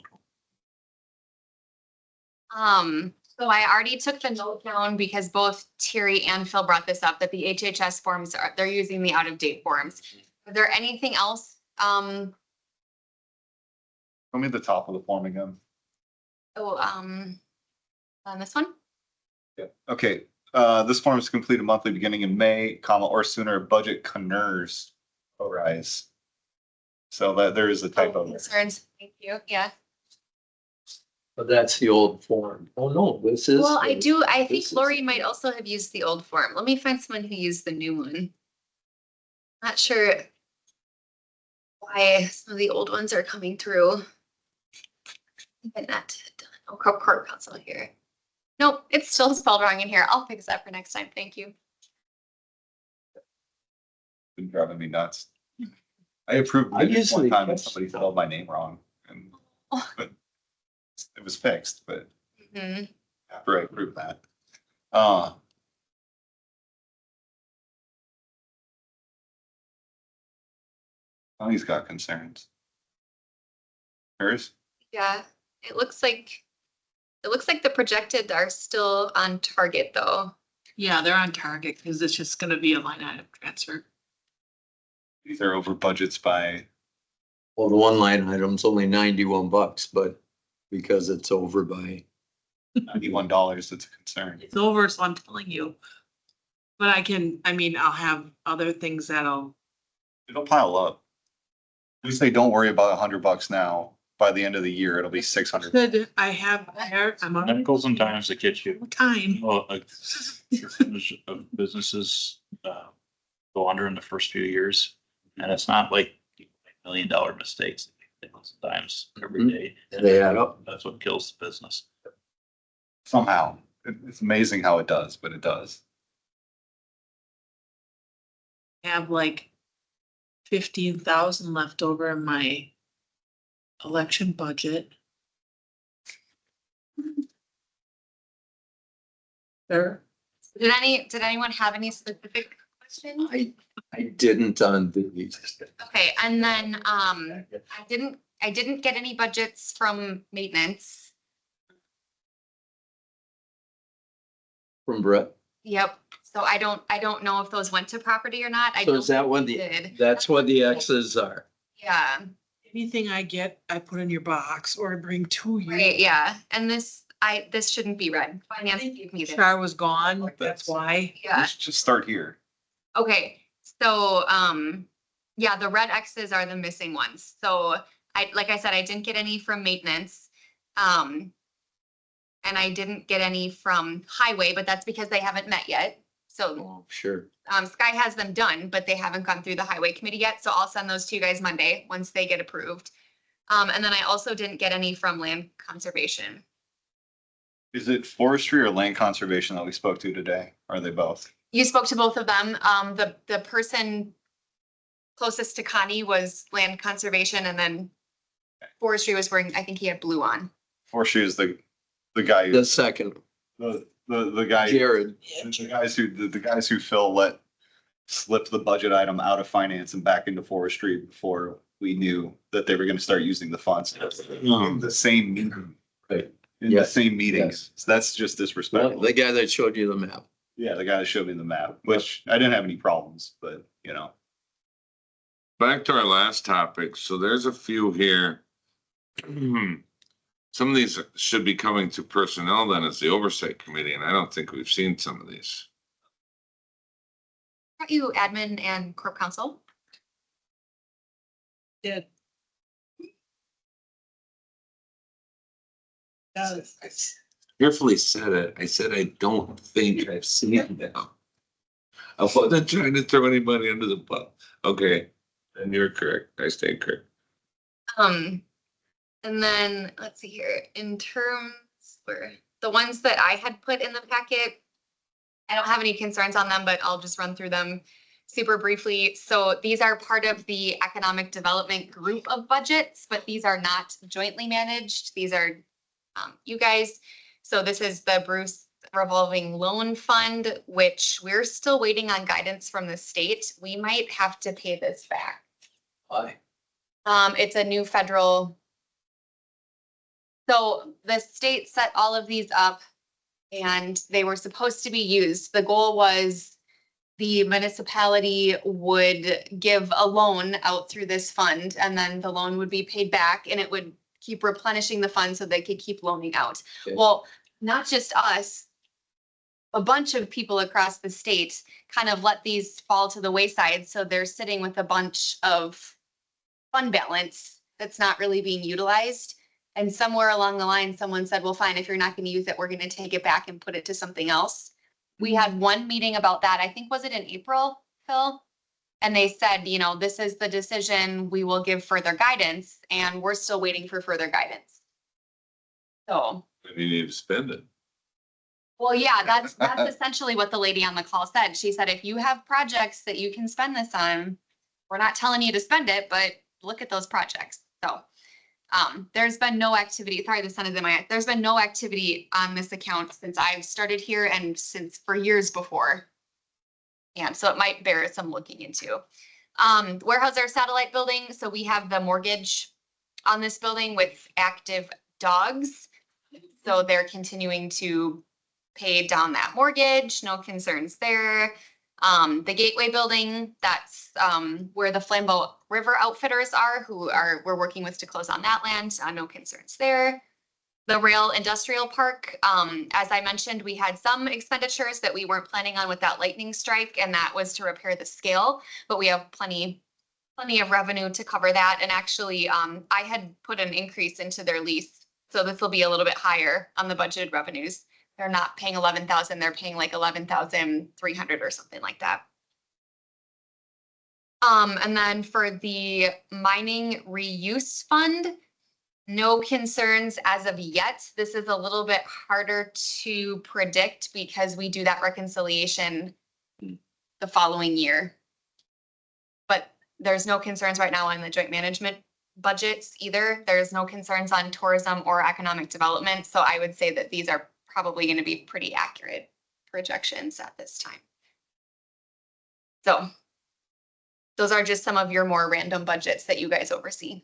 So I already took the note down because both Terry and Phil brought this up, that the HHS forms they're using the out-of-date forms. Is there anything else? Show me the top of the form again. On this one? Yeah. Okay, this form is completed monthly beginning in May, comma, or sooner, budget concerns arise. So that there is a typo there. Concerns, thank you, yeah. But that's the old form. Oh, no, this is. Well, I think this is- Lori might also have used the old form. Let me find someone who used the new one. Not sure why some of the old ones are coming through. But not done. Oh, court counsel here. Nope, it's still spelled wrong in here. I'll fix that for next time. Thank you. Been driving me nuts. I approved I it one usually time and catch somebody stuff. spelled my name wrong and, Oh. but it was fixed, but Mhm. after I approved that. He's got concerns. Hers? Yeah, it looks like the projected are still on target though. Yeah, they're on target because it's just gonna be a line item transfer. These are over budgets by, Well, the one line item's only $91, but because it's over by, $91, it's a concern. It's over, so I'm telling you. But I'll have other things that'll, It'll pile up. We say, don't worry about $100 now. By the end of the year, it'll be 600. I'm on Medicals and times that get you. time. Well, a percentage of businesses go under in the first few years, and it's not like $1 million mistakes. Times every day. They add up. That's what kills the business. Somehow. It's amazing how it does, but it does. Have like 15,000 left over in my election budget. There, Did anyone have any specific questions? I didn't on these. Okay, and then, I didn't get any budgets from maintenance. From Brett. Yep, so I don't know if those went to property or not. I So don't is that think what they the, did. that's what the X's are? Yeah, anything I get, I put in your box or bring to you. right, yeah, and this shouldn't be red. Finance gave me this. Char was gone, that's why. Yeah, Let's just start here. okay, so, yeah, the red X's are the missing ones. So like I said, I didn't get any from maintenance. And I didn't get any from highway, but that's because they haven't met yet. So, Oh, sure. Sky has them done, but they haven't gone through the highway committee yet. So I'll send those to you guys Monday, once they get approved. And then I also didn't get any from land conservation. Is it forestry or land conservation that we spoke to today? Are they both? You spoke to both of them. The person closest to Connie was land conservation, and then Forestry was wearing, I think he had blue on. Forestry is the guy, The second, the guy. Jared. The guys who Phil let slip the budget item out of finance and back into forestry before we knew that they were gonna start using the funds. In the same meeting. Right. In the Yes. same meeting. Yes. So that's just disrespectful. The guy that showed you the map. Yeah, the guy that showed me the map, which I didn't have any problems, but you know. Back to our last topic, so there's a few here. Some of these should be coming to personnel then as the oversight committee, and I don't think we've seen some of these. Brought you admin and corp counsel. Did. Does. Carefully said it. I said, I don't think I've seen them. I wasn't trying to throw anybody under the bus. Okay, and you're correct. I stayed correct. And then, let's see here, in terms, where, the ones that I had put in the packet, I don't have any concerns on them, but I'll just run through them super briefly. So these are part of the economic development group of budgets, but these are not jointly managed. These are you guys. So this is the Bruce revolving loan fund, which we're still waiting on guidance from the state. We might have to pay this back. Why? It's a new federal. So the state set all of these up and they were supposed to be used. The goal was the municipality would give a loan out through this fund and then the loan would be paid back and it would keep replenishing the fund so they could keep loaning out. Okay. Well, not just us, a bunch of people across the state kind of let these fall to the wayside. So they're sitting with a bunch of fund balance that's not really being utilized. And somewhere along the line, someone said, well, fine, if you're not going to use it, we're going to take it back and put it to something else. We had one meeting about that. I think, was it in April, Phil? And they said, you know, this is the decision. We will give further guidance and we're still waiting for further guidance. So. You need to spend it. Well, yeah, that's essentially what the lady on the call said. She said, if you have projects that you can spend this on, we're not telling you to spend it, but look at those projects. So there's been no activity. Sorry, the sun is in my eye. There's been no activity on this account since I've started here and since for years before. And so it might bear some looking into. Weyerhaeuser satellite building. So we have the mortgage on this building with active dogs. So they're continuing to pay down that mortgage. No concerns there. The Gateway building, that's where the Flambeau River Outfitters are, we're working with to close on that land. No concerns there. The Rail Industrial Park, as I mentioned, we had some expenditures that we weren't planning on with that lightning strike, and that was to repair the scale, but we have plenty of revenue to cover that. And actually, I had put an increase into their lease, so this will be a little bit higher on the budgeted revenues. They're not paying 11,000, they're paying like 11,300 or something like that. And then for the mining reuse fund, no concerns as of yet. This is a little bit harder to predict because we do that reconciliation the following year. But there's no concerns right now on the joint management budgets either. There's no concerns on tourism or economic development. So I would say that these are probably going to be pretty accurate projections at this time. So those are just some of your more random budgets that you guys oversee.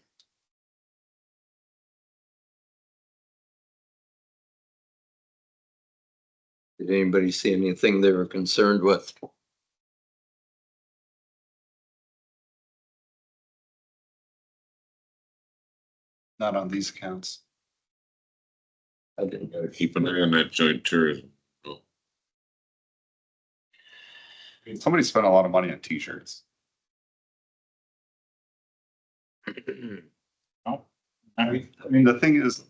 Did anybody see anything they were concerned with? Not on these accounts. I didn't know. Keep an eye on that joint tourism. Somebody spent a lot of money on t-shirts. I mean, the thing is.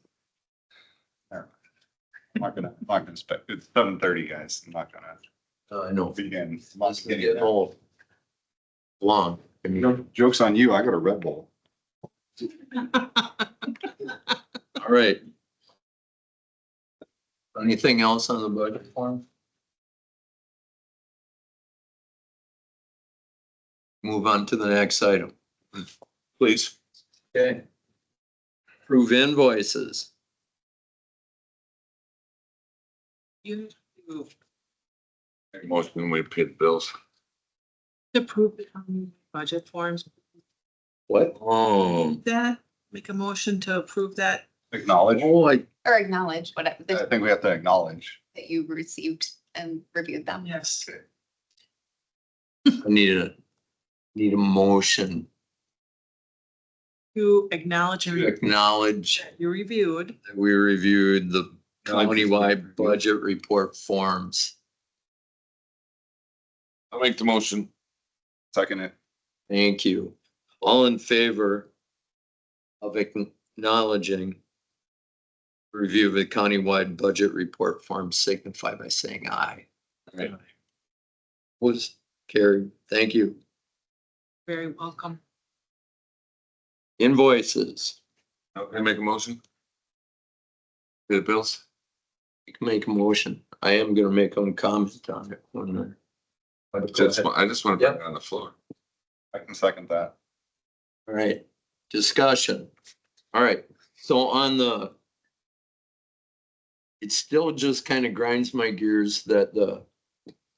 I'm not gonna spec, it's 7:30, guys. I'm not gonna I know. begin. It's gonna get all long. Joke's on you. I got a Red Bull. All right. Anything else on the budget form? Move on to the next item, please. Okay. Approve invoices. You Make a motion, we pay the bills. approve the budget forms. What? Oh. That, make a motion to approve that. Acknowledge. Oh, Or acknowledge whatever I think we have to acknowledge. that you received and reviewed them. Yes. I need a motion To acknowledge to acknowledge that you reviewed. that we reviewed the countywide budget report forms. I'll make the motion. Second it. Thank you. All in favor of acknowledging review of the countywide budget report form signify by saying aye. Right. Was carried. Thank you. Very welcome. Invoices. Okay, make a motion. Pay the bills. You can make a motion. I am gonna make a comment on it. I just want to put it on the floor. I can second that. All right, discussion. All right, so on the. It still just kind of grinds my gears that the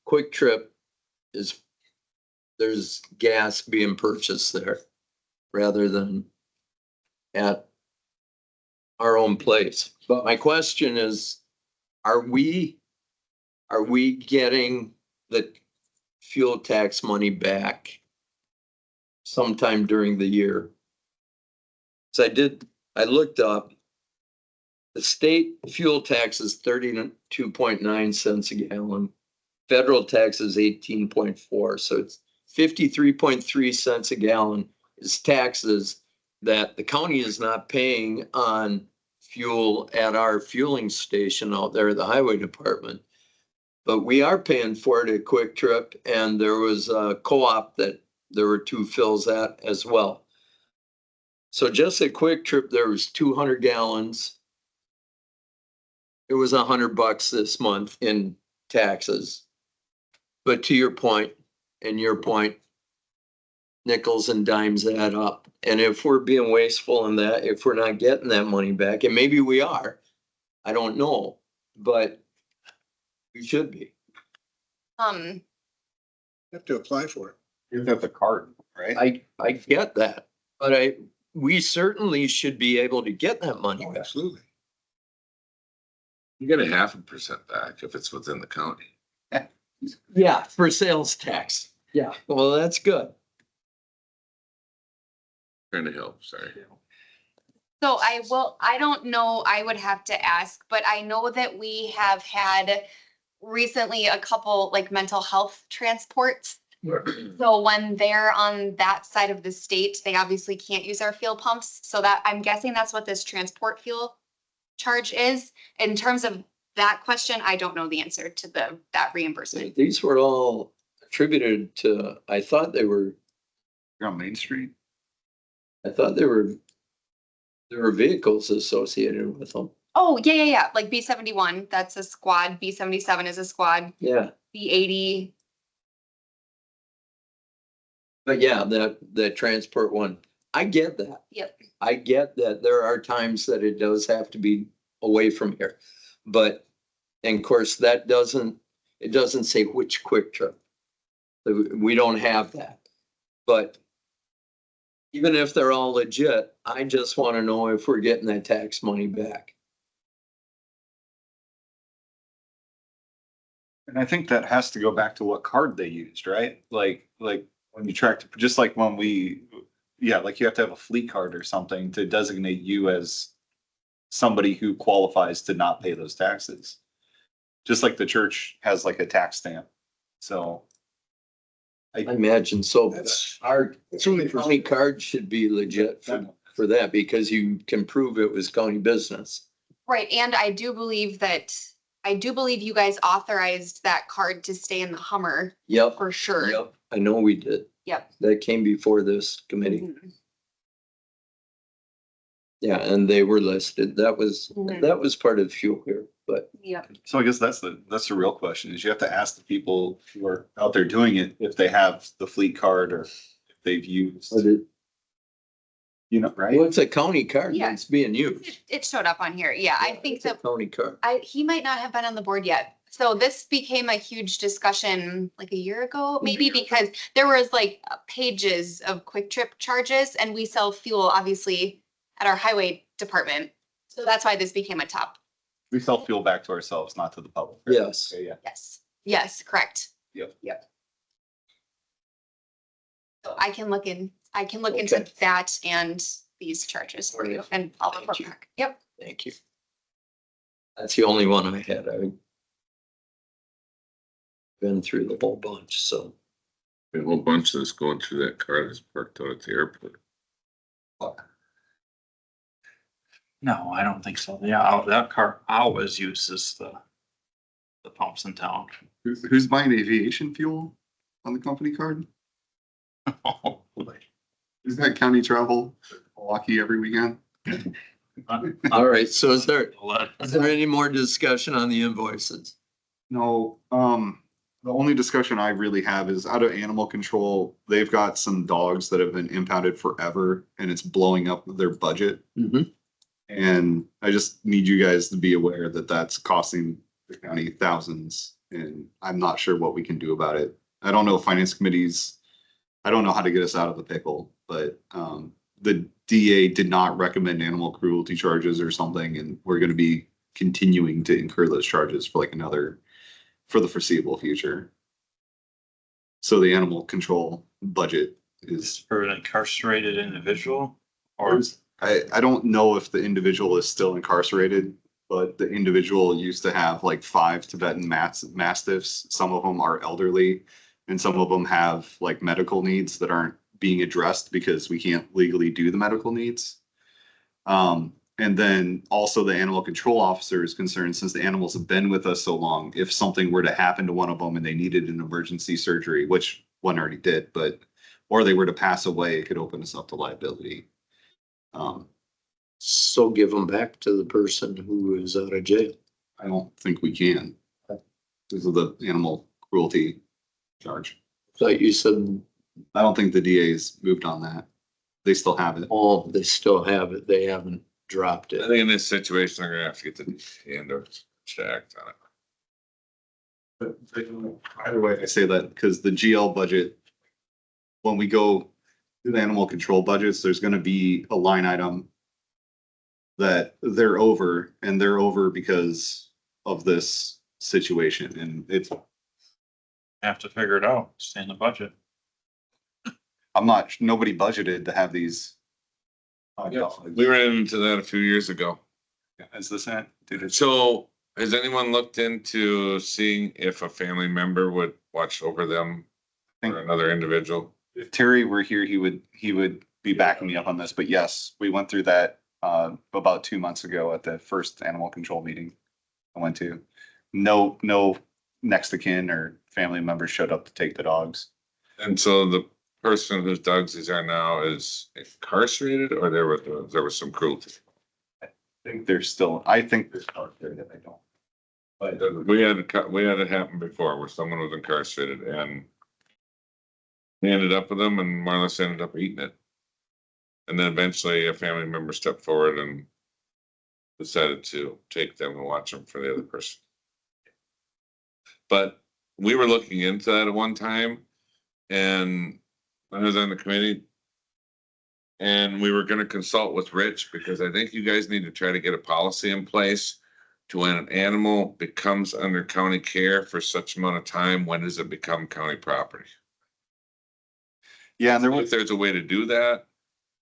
Quick Trip is. There's gas being purchased there rather than at our own place. But my question is, are we getting the fuel tax money back sometime during the year? So I looked up, the state fuel tax is 32.9 cents a gallon. Federal tax is 18.4, so it's 53.3 cents a gallon is taxes that the county is not paying on fuel at our fueling station out there at the highway department. But we are paying for it at Quick Trip, and there was a co-op that there were 2 fills at as well. So just at Quick Trip, there was 200 gallons. It was $100 this month in taxes. But to your point, and your point, nickels and dimes add up. And if we're being wasteful in that, if we're not getting that money back, and maybe we are, I don't know, but we should be. Have to apply for it. You have the card, right? I get that, but we certainly should be able to get that money Oh, back. absolutely. You get a 0.5% back if it's within the county. Yeah, for sales tax. Yeah, well, that's good. Trying to help, sorry. So I don't know, I would have to ask, but I know that we have had recently a couple like mental health transports. So when they're on that side of the state, they obviously can't use our fuel pumps. So that, I'm guessing that's what this transport fuel charge is. In terms of that question, I don't know the answer to that reimbursement. These were all attributed to, I thought they were You're on Main Street. there were vehicles associated with them. Oh, yeah. Like B-71, that's a squad. B-77 is a squad. Yeah, B-80. but yeah, that transport one, I get that. Yep. I get that there are times that it does have to be away from here. But, and of course, it doesn't say which Quick Trip. We don't have that. But even if they're all legit, I just want to know if we're getting that tax money back. And I think that has to go back to what card they used, right? Like when you track, just like when like you have to have a fleet card or something to designate you as somebody who qualifies to not pay those taxes. Just like the church has like a tax stamp. So. I imagine so. That's- Our It's only for, county card should be legit for that because you can prove it was county business. Right, and I do believe you guys authorized that card to stay in the Hummer Yep, for sure. yep. I know we did. Yep. That came before this committee. Mhm. Yeah, and they were listed. That was Mhm. part of the fuel here, but Yep. So I guess that's the real question is you have to ask the people who are out there doing it if they have the fleet card or if they've used. You know, right? Well, it's a county card Yeah. that's being used. It showed up on here. Yeah, I think It's a that county card. he might not have been on the board yet. So this became a huge discussion like a year ago, maybe because there was like pages of Quick Trip charges and we sell fuel obviously at our highway department. So that's why this became a top. We sell fuel back to ourselves, not to the public. Yes. Okay, yeah. Yes, yes, correct. Yep. So I can look into Okay. that and these charges for you and I'll report back. Yep. Thank you. That's the only one I had. I've been through the whole bunch, so. A whole bunch of this going through that car that's parked out at the airport. No, I don't think so. Yeah, that car always uses the pumps in town. Who's buying aviation fuel on the company card? Is that county travel, Milwaukee every weekend? All right, so is there Let- any more discussion on the invoices? No, the only discussion I really have is out of animal control. They've got some dogs that have been impounded forever and it's blowing up their budget. Mhm. And I just need you guys to be aware that that's costing the county thousands and I'm not sure what we can do about it. I don't know if finance committees, I don't know how to get us out of the pickle, but the DA did not recommend animal cruelty charges or something, and we're gonna be continuing to incur those charges for like for the foreseeable future. So the animal control budget is, For an incarcerated individual or I don't know if the individual is still incarcerated, but the individual used to have like 5 Tibetan Mastiffs. Some of them are elderly and some of them have like medical needs that aren't being addressed because we can't legally do the medical needs. And then also the animal control officer is concerned, since the animals have been with us so long, if something were to happen to one of them and they needed an emergency surgery, which one already did, or they were to pass away, it could open us up to liability. So give them back to the person who is out of jail. I don't think we can. Because of the animal cruelty charge. Thought you said, I don't think the DA's moved on that. They still have it. oh, they still have it. They haven't dropped I it. think in this situation, they're gonna have to get the end of checked on it. But either way, I say that because the GL budget, when we go to the animal control budgets, there's gonna be a line item that they're over, and they're over because of this situation, and it's, have to figure it out, stay in the budget. nobody budgeted to have these. We ran into that a few years ago. Is this it? Dude, it's So has anyone looked into seeing if a family member would watch over them or another individual? if Terry were here, he would be backing me up on this, but yes, we went through that about 2 months ago at the first animal control meeting I went to. No next of kin or family members showed up to take the dogs. And so the person whose dogs these are now is incarcerated, or there was some cruelty? I think there's still out there that I don't. But We had it happen before where someone was incarcerated and they ended up with them and more or less ended up eating it. And then eventually a family member stepped forward and decided to take them and watch them for the other person. But we were looking into that at one time, and I was on the committee. And we were gonna consult with Rich, because I think you guys need to try to get a policy in place to when an animal becomes under county care for such amount of time, when does it become county property? yeah, and there If was, there's a way to do that,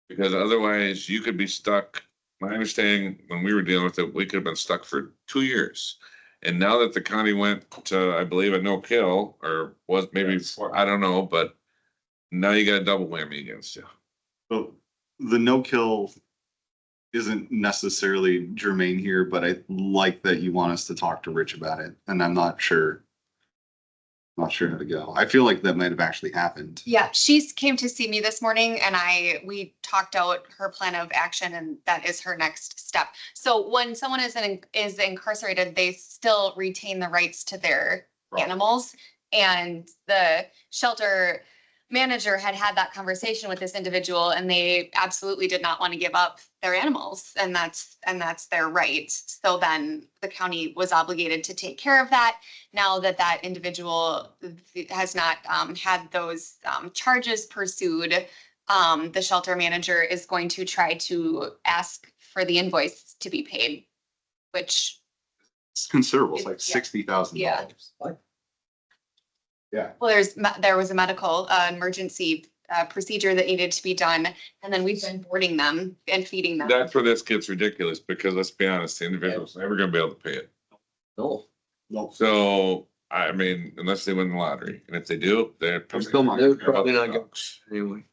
because otherwise you could be stuck. My understanding, when we were dealing with it, we could have been stuck for 2 years. And now that the county went to, I believe, a no kill, or was maybe, I don't know, but now you got a double whammy against you. well, the no kill isn't necessarily germane here, but I like that you want us to talk to Rich about it, and I'm not sure how to go. I feel like that might have actually happened. Yeah, she's came to see me this morning and we talked out her plan of action and that is her next step. So when someone is incarcerated, they still retain the rights to their Right. animals. And the shelter manager had had that conversation with this individual and they absolutely did not want to give up their animals and that's their right. So then the county was obligated to take care of that. Now that that individual has not had those charges pursued, the shelter manager is going to try to ask for the invoice to be paid, which, It's considerable. It's like Yeah. $60,000. Yeah. well, there was a medical emergency procedure that needed to be done. And then we've been boarding them and feeding them. That's where this gets ridiculous, because let's be honest, the individual's never gonna be able to pay it. No, So, I mean, unless they win the lottery, and if they do, they're. they're probably not going, anyway.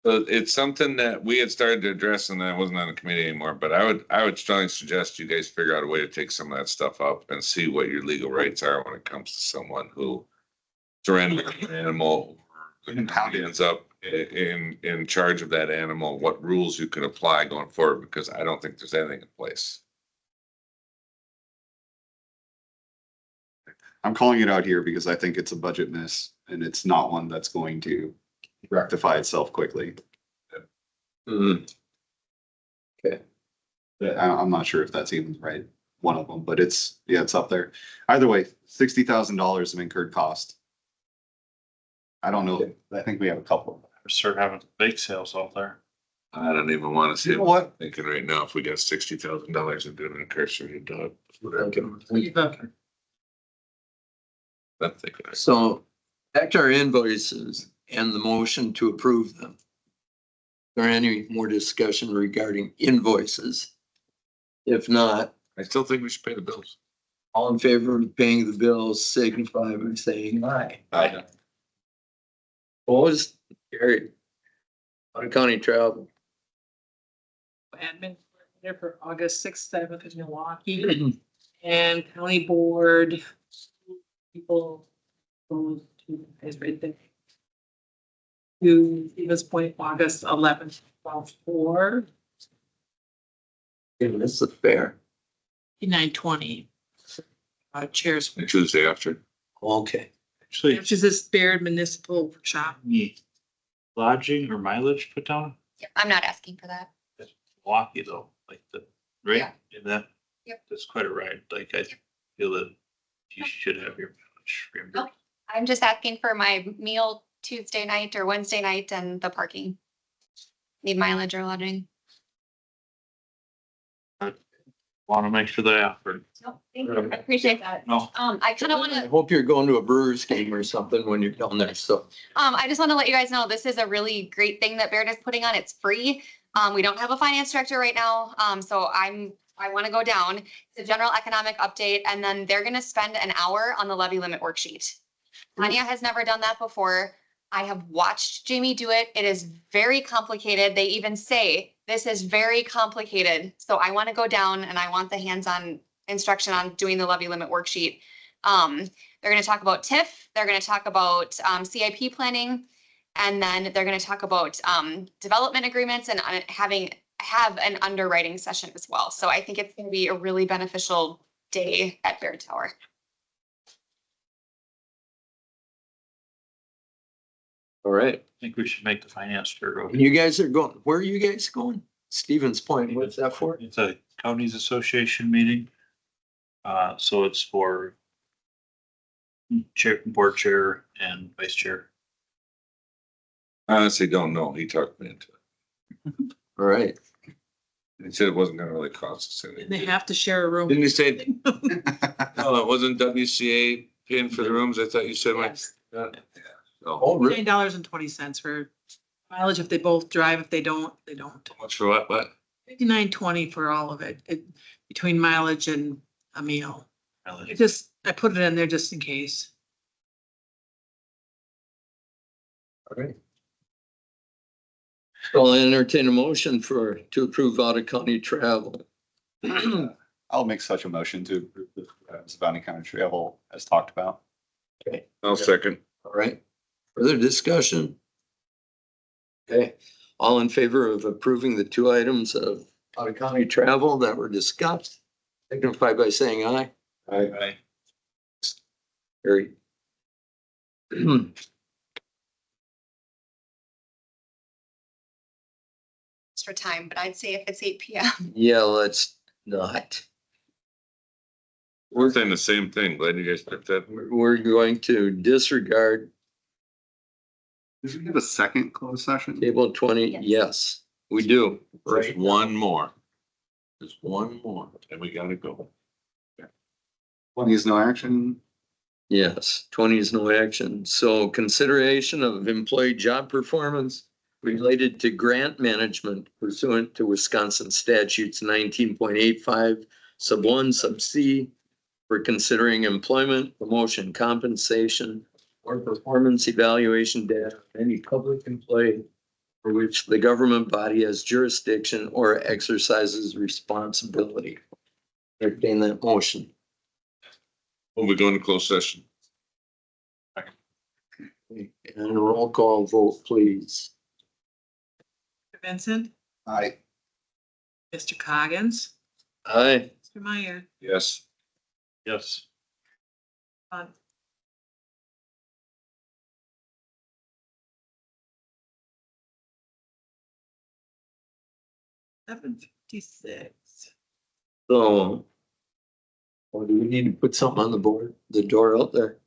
So it's something that we had started to address and that wasn't on the committee anymore, but I would strongly suggest you guys figure out a way to take some of that stuff up and see what your legal rights are when it comes to someone who surrenders an animal. And ends up in charge of that animal, what rules you can apply going forward, because I don't think there's anything in place. I'm calling it out here because I think it's a budget miss and it's not one that's going to rectify itself quickly. Mhm. I'm not sure if that's even right, one of them, but it's up there. Either way, $60,000 of incurred cost. I don't know. I think we have a couple. Start having bake sales out there. I don't even wanna see. You know what? Thinking right now, if we got $60,000 into an incarcerated dog. I'm thinking. So back to our invoices and the motion to approve them. Is there any more discussion regarding invoices? If not, I still think we should pay the bills. all in favor of paying the bills signify by saying aye. Aye. Opposed? Carried. Otter County travel. Admin there for August 6th, 7th in Milwaukee, and county board people goes to is right there. To Stevens Point, August 11th, 12/4, This is fair. 9:20. Chairs, And Tuesday after. Okay. Actually, which is this Baird Municipal Workshop. need lodging or mileage put down? I'm not asking for that. Milwaukee though, like right? Yeah. In that. Yep. That's quite a ride. Like I feel that you should have your mileage reimbursed. I'm just asking for my meal Tuesday night or Wednesday night and the parking. Need mileage or lodging. Want to make sure they offered. No, thank you. I appreciate that. No. I kind of want I to, hope you're going to a Brewers game or something when you're down there, so. I just want to let you guys know, this is a really great thing that Baird is putting on. It's free. We don't have a finance director right now. So I want to go down. It's a general economic update, and then they're going to spend an hour on the levy limit worksheet. Tanya has never done that before. I have watched Jamie do it. It is very complicated. They even say this is very complicated. So I want to go down and I want the hands-on instruction on doing the levy limit worksheet. They're going to talk about TIF. They're going to talk about CIP planning. And then they're going to talk about development agreements and have an underwriting session as well. So I think it's going to be a really beneficial day at Baird Tower. All right. I think we should make the finance director. You guys are going, where are you guys going? Stevens Point, what's that for? It's a counties association meeting. So it's for chair, board chair and vice chair. I honestly don't know. He talked me into it. All right. He said it wasn't gonna really cost us anything. They have to share a room. Didn't you say, no, it wasn't WCA paying for the rooms? I thought you said. Yes. Yeah. So, Oh, really? $59.20 for mileage if they both drive. If they don't, they don't. how much for what? $59.20 for all of it, between mileage and a meal. Really. I put it in there just in case. All right. So I'll entertain a motion to approve Otter County travel. I'll make such a motion to approve the Savannah County travel as talked about. Okay, I'll second. all right. Further discussion? Okay, all in favor of approving the two items of Otter County travel that were discussed, signify by saying aye. Aye. Carried. extra time, but I'd say if it's 8 p.m. Yeah, let's not. We're saying the same thing. Glad you guys picked that. We're going to disregard Did we have a second closed session? table 20. Yes. Yes, we do. Just one more. Just one more, and we gotta go. 20 is no action. Yes, 20 is no action. So consideration of employee job performance related to grant management pursuant to Wisconsin statutes 19.85 sub 1 sub C for considering employment, promotion, compensation, or performance evaluation data of any public employee for which the government body has jurisdiction or exercises responsibility. Entertain that motion. When we go into closed session. And a roll call vote, please. Mr. Vincent, Aye. Mr. Coggins, Aye. Mr. Meyer. Yes. Yes. On. $7:56. So. Or do we need to put something on the board, the door out there?